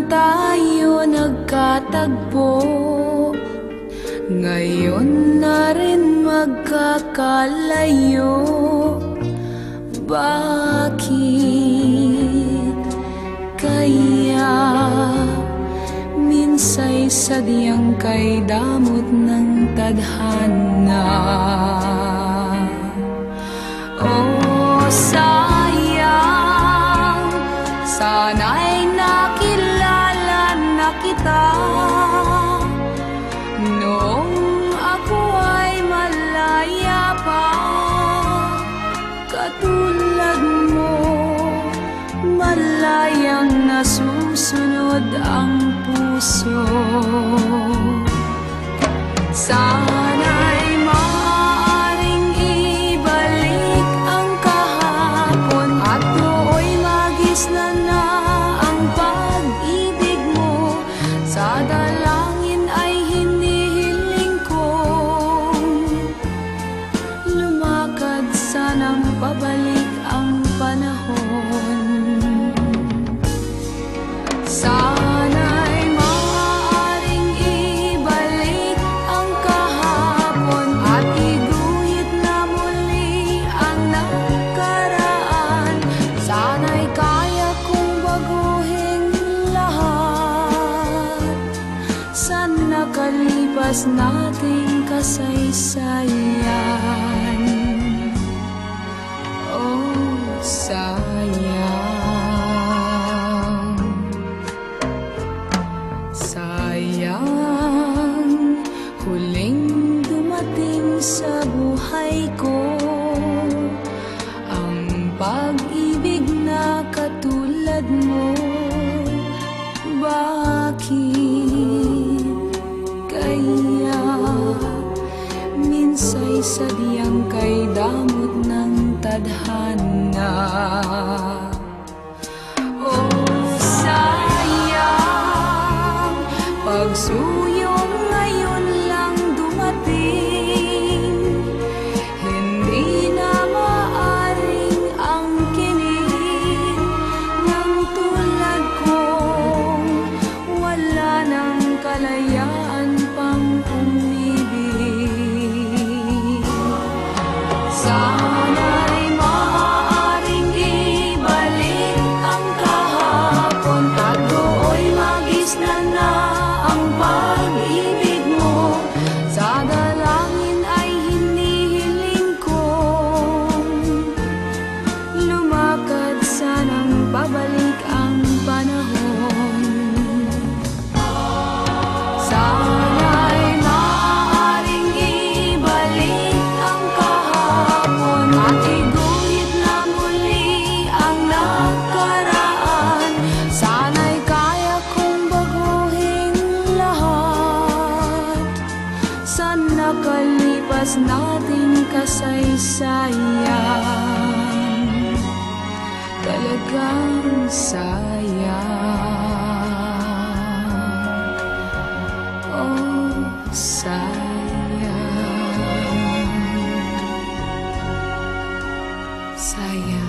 tayo nagkatagpo, ngayon na rin magkakalayo. Bakit kaya minsay sadyang kay damot ng tadhana? Oh, sayang, sana'y nakilala na kita noong ako ay malaya pa. Katulad mo, malayang nasusunod ang puso. Sana'y maaaring ibalik ang kahapon at nooy magisnan na ang pag-ibig mo. Sa dalangin ay hinihiling kong lumakad, sanang pabalik ang panahon. Sana'y maaaring ibalik ang kahapon at iguhit na muli ang nakaraan. Sana'y kaya kong baguhin lahat sa nakalipas nating kasaysayan. Oh, sayang, sayang, huling dumating sa buhay ko ang pag-ibig na katulad mo. Bakit kaya minsay sadyang kay damot ng tadhana? Oh, sayang, pagsuyong ngayon lang dumating, hindi na maaring angkinin ng tulad kong wala ng kalayaan pang umibig. Sana'y maaaring ibalik ang kahapon at nooy magisnan na ang pag-ibig mo. Sa dalangin ay hinihiling kong lumakad, sanang pabalik ang panahon. Sana'y maaaring ibalik ang kahapon at iguhit na muli ang nakaraan. Sana'y kaya kong baguhin lahat sa nakalipas nating kasaysayan. Talagang sayang, oh, sayang, sayang.